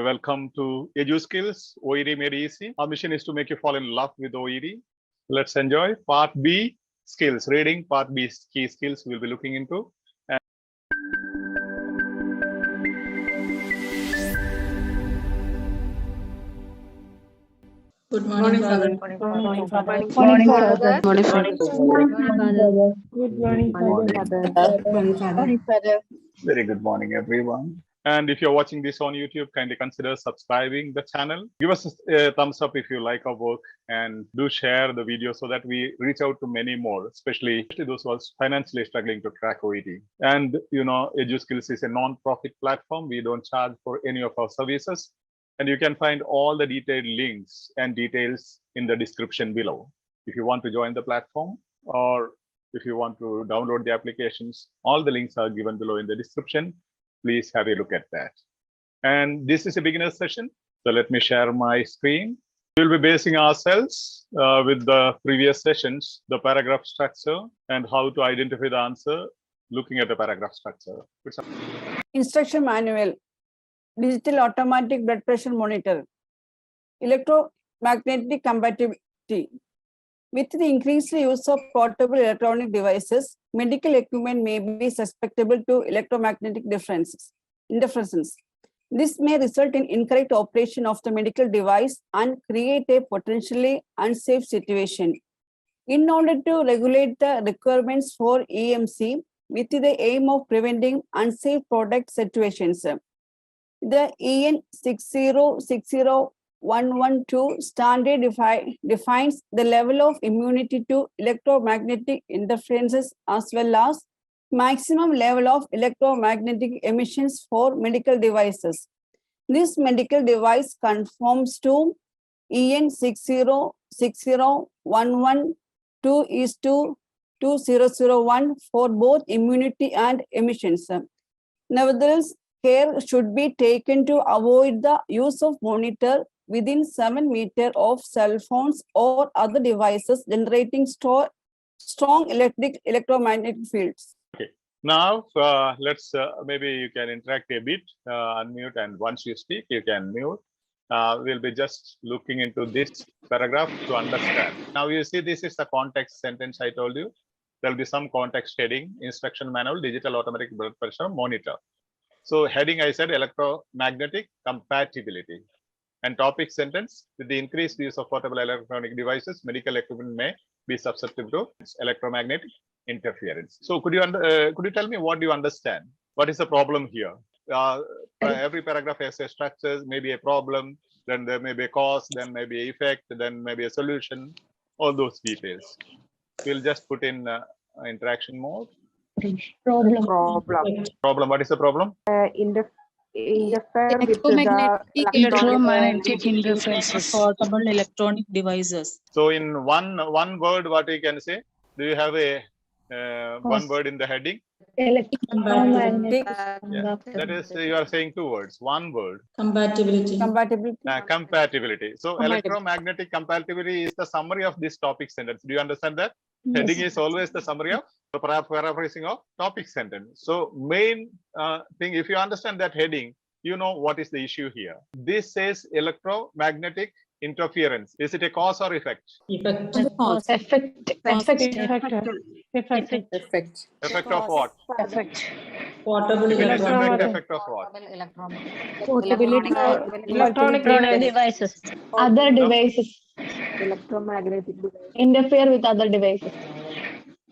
welcome to Edu Skills, OET Made Easy. Our mission is to make you fall in love with OET. Let's enjoy Part B, Skills. Reading, Part B, Key Skills we'll be looking into. Good morning, Father. Good morning, Father. Good morning, Father. Good morning, Father. Good morning, Father. Very good morning, everyone. And if you're watching this on YouTube, kindly consider subscribing the channel. Give us a thumbs up if you like our work, and do share the video so that we reach out to many more, especially those who are financially struggling to crack OET. And you know, EduSkills is a non-profit platform. We don't charge for any of our services. And you can find all the detailed links and details in the description below. If you want to join the platform, or if you want to download the applications, all the links are given below in the description. Please have a look at that. And this is a beginner session. So let me share my screen. We'll be basing ourselves with the previous sessions, the paragraph structure and how to identify the answer looking at the paragraph structure. Instruction manual, digital automatic blood pressure monitor, electromagnetic compatibility. With the increased use of portable electronic devices, medical equipment may be susceptible to electromagnetic interferences. This may result in incorrect operation of the medical device and create a potentially unsafe situation. In order to regulate the requirements for EMC with the aim of preventing unsafe product situations, the EN 6060112 standard defines the level of immunity to electromagnetic interferences as well as maximum level of electromagnetic emissions for medical devices. This medical device conforms to EN 6060112:2001 for both immunity and emissions. Nevertheless, care should be taken to avoid the use of monitor within 7 meters of cell phones or other devices generating strong electromagnetic fields. Okay, now let's maybe you can interact a bit, unmute, and once you speak, you can mute. We'll be just looking into this paragraph to understand. Now you see this is the context sentence I told you. There'll be some context heading, instruction manual, digital automatic blood pressure monitor. So heading, I said electromagnetic compatibility. And topic sentence, with the increased use of portable electronic devices, medical equipment may be susceptible to electromagnetic interference. So could you tell me what do you understand? What is the problem here? Every paragraph has a structure, maybe a problem, then there may be a cause, then maybe an effect, then maybe a solution, all those details. We'll just put in interaction mode. Problem. What is the problem? Interfere with the electromagnetic interferences, portable electronic devices. So in one word, what you can say? Do you have a one word in the heading? electromagnetic. Yeah. That is, you are saying two words. One word. Compatibility. Compatibility. So electromagnetic compatibility is the summary of this topic sentence. Do you understand that? Yes. Heading is always the summary of the paraphrasing of topic sentence. So main thing, if you understand that heading, you know what is the issue here. This says electromagnetic interference. Is it a cause or effect? Effect. Effect of what? Portable Effect of what? Electronic devices. Other devices. Electromagnetic Interfere with other devices.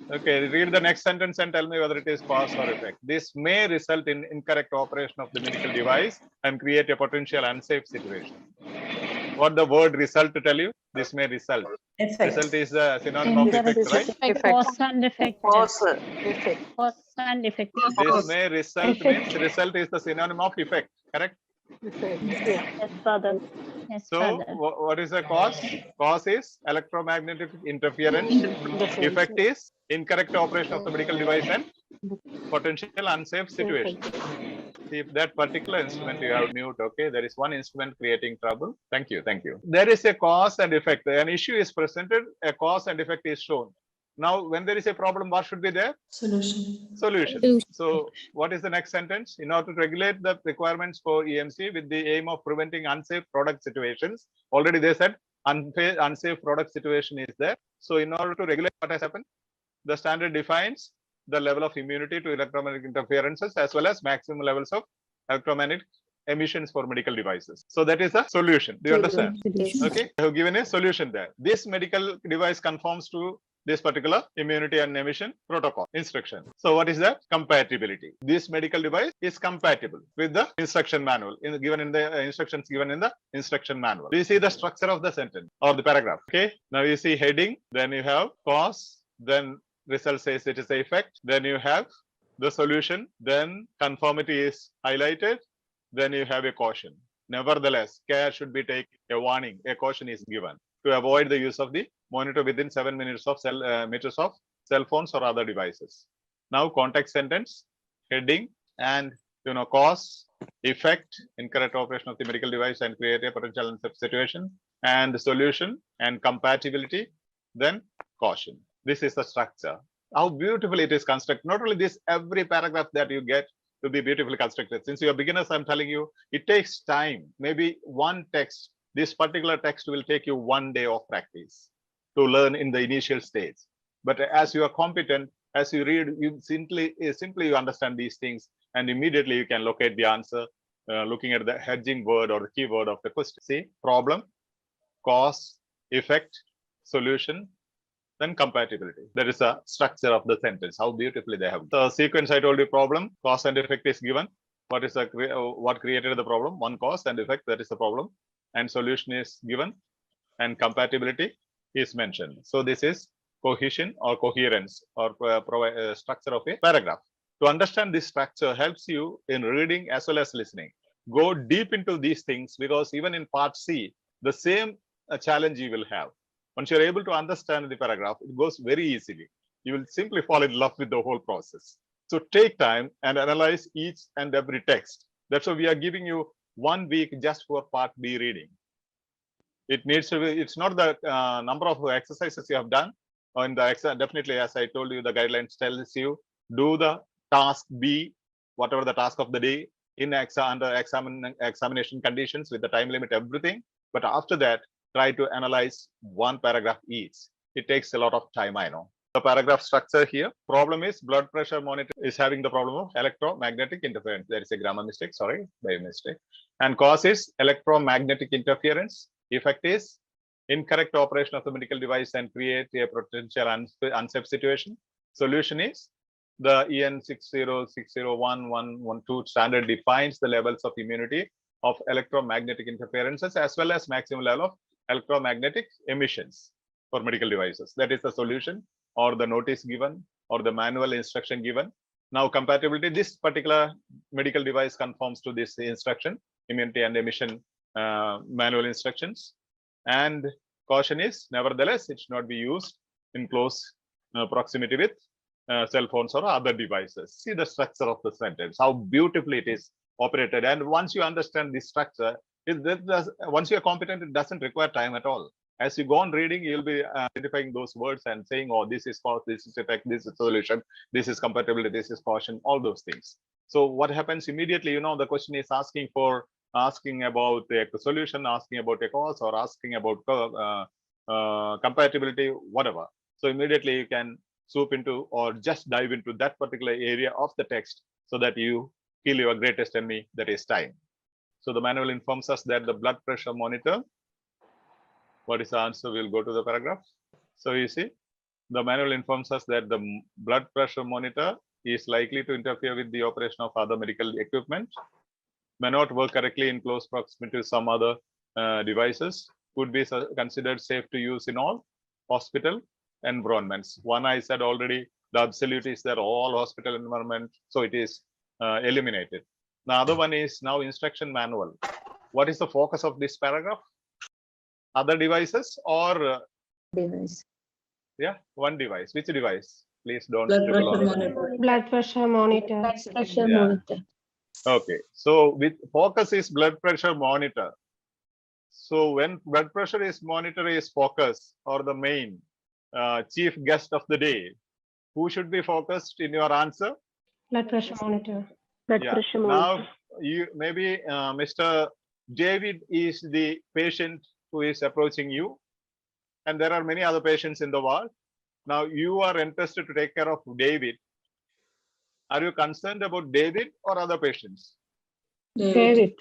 Okay, read the next sentence and tell me whether it is cause or effect. This may result in incorrect operation of the medical device and create a potential unsafe situation. What the word result to tell you? This may result. Effect. Result is a synonym of effect, right? Cause and effect. Cause. This may result means result is the synonym of effect, correct? Yes, Father. So what is the cause? Cause is electromagnetic interference. Effect is incorrect operation of the medical device and potential unsafe situation. See, if that particular instrument you have mute, okay, there is one instrument creating trouble. Thank you. There is a cause and effect. An issue is presented, a cause and effect is shown. Now, when there is a problem, what should be there? Solution. Solution. So what is the next sentence? In order to regulate the requirements for EMC with the aim of preventing unsafe product situations. Already they said unsafe product situation is there. So in order to regulate what has happened, the standard defines the level of immunity to electromagnetic interferences as well as maximum levels of electromagnetic emissions for medical devices. So that is a solution. Do you understand? Okay, I have given a solution there. This medical device conforms to this particular immunity and emission protocol instruction. So what is that? Compatibility. This medical device is compatible with the instruction manual given in the instructions given in the instruction manual. Do you see the structure of the sentence or the paragraph? Okay. Now you see heading, then you have cause, then result says it is the effect, then you have the solution, then conformity is highlighted, then you have a caution. Nevertheless, care should be taken, a warning, a caution is given to avoid the use of the monitor within 7 meters of cell phones or other devices. Now context sentence, heading, and cause, effect, incorrect operation of the medical device and create a potential unsafe situation, and the solution and compatibility, then caution. This is the structure. How beautifully it is constructed. Not only this, every paragraph that you get to be beautifully constructed. Since you are beginners, I'm telling you, it takes time. Maybe one text, this particular text will take you 1 day of practice to learn in the initial stage. But as you are competent, as you read, you simply you understand these things, and immediately you can locate the answer looking at the hedging word or the keyword of the question. See, problem, cause, effect, solution, then compatibility. That is the structure of the sentence. How beautifully they have. The sequence I told you: problem, cause, and effect is given. What is what created the problem? One cause and effect, that is the problem, and solution is given, and compatibility is mentioned. So this is cohesion or coherence or structure of a paragraph. To understand this structure helps you in reading as well as listening. Go deep into these things, because even in part C, the same challenge you will have. Once you're able to understand the paragraph, it goes very easily. You will simply fall in love with the whole process. So take time and analyze each and every text. That's why we are giving you 1 week just for part B reading. It needs to be, it's not the number of exercises you have done. In the definitely, as I told you, the guidelines tells you do the task B, whatever the task of the day, in under examination conditions with the time limit, everything. But after that, try to analyze 1 paragraph each. It takes a lot of time, I know. The paragraph structure here, problem is blood pressure monitor is having the problem of electromagnetic interference. There is a grammar mistake, sorry, by mistake. And cause is electromagnetic interference. Effect is incorrect operation of the medical device and create a potential unsafe situation. Solution is the EN 606011112 standard defines the levels of immunity of electromagnetic interferences as well as maximum level of electromagnetic emissions for medical devices. That is the solution or the notice given or the manual instruction given. Now compatibility, this particular medical device conforms to this instruction, immunity and emission manual instructions. And caution is, nevertheless, it should not be used in close proximity with cell phones or other devices. See the structure of the sentence, how beautifully it is operated. And once you understand this structure, once you are competent, it doesn't require time at all. As you go on reading, you'll be identifying those words and saying, oh, this is cause, this is effect, this is solution, this is compatibility, this is caution, all those things. So what happens immediately, the question is asking about the solution, asking about a cause, or asking about compatibility, whatever. So immediately you can swoop into or just dive into that particular area of the text so that you kill your greatest enemy, that is time. So the manual informs us that the blood pressure monitor, what is the answer? We'll go to the paragraph. So you see, the manual informs us that the blood pressure monitor is likely to interfere with the operation of other medical equipment, may not work correctly in close proximity to some other devices, could be considered safe to use in all hospital environments. One I said already, the absolute is that all hospital environment, so it is eliminated. The other one is now instruction manual. What is the focus of this paragraph? Other devices or Device. yeah, one device. Which device? Please don't Blood scribble pressure on. monitor. Blood pressure monitor. Blood pressure Yeah. monitor. Okay, so with focus is blood pressure monitor. So when blood pressure is monitor is focus or the main, chief guest of the day. Who should be focused in your answer? Blood pressure monitor. Blood Yeah. pressure Now, monitor. you maybe Mr. David is the patient who is approaching you, and there are many other patients in the ward. Now, you are interested to take care of David. Are you concerned about David or other patients? David.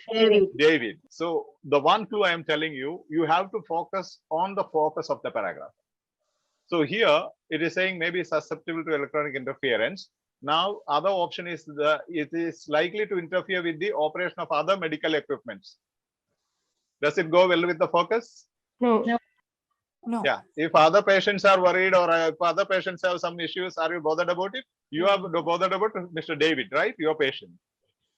David. So, the one clue I am telling you, you have to focus on the focus of the paragraph. So, here it is saying maybe susceptible to electronic interference. Now, other option is it is likely to interfere with the operation of other medical equipments. Does it go well with the focus? No. No. Yeah. If other patients are worried or if other patients have some issues, are you bothered about it? You are bothered about Mr. David, right? Your patient.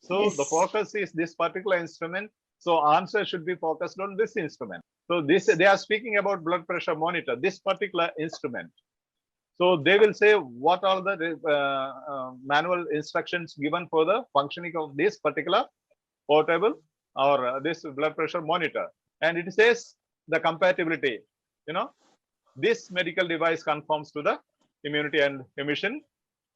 So Yes. the focus is this particular instrument. So answer should be focused on this instrument. So this they are speaking about blood pressure monitor, this particular instrument. So they will say what are the manual instructions given for the functioning of this particular portable or this blood pressure monitor. And it says the compatibility, this medical device conforms to the immunity and emission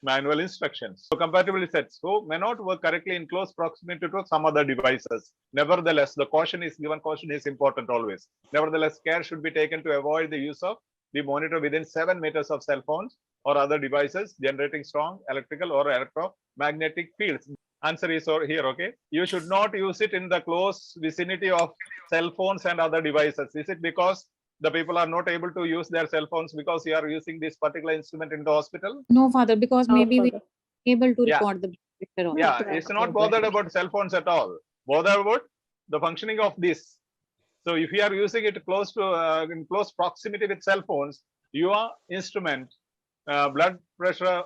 manual instructions. So compatibility sets may not work correctly in close proximity to some other devices. Nevertheless, the caution is given. Caution is important always. Nevertheless, care should be taken to avoid the use of the monitor within 7 meters of cell phones or other devices generating strong electrical or electromagnetic fields. Answer is here, okay? You should not use it in the close vicinity of cell phones and other devices. Is it because the people are not able to use their cell phones because you are using this particular instrument in the hospital? No, Father, because maybe we are able to Yeah. record the picture of Yeah, it's not bothered about cell phones at all. Bothered about the functioning of this. So if you are using it close to in close proximity with cell phones, your instrument blood pressure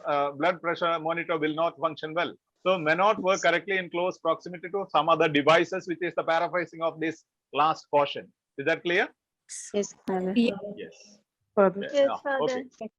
monitor will not function well. So may not work correctly in close proximity to some other devices, which is the paraphrasing of this last caution. Is that clear? Yes. Yes. Father. Yes, Yeah, Father. okay.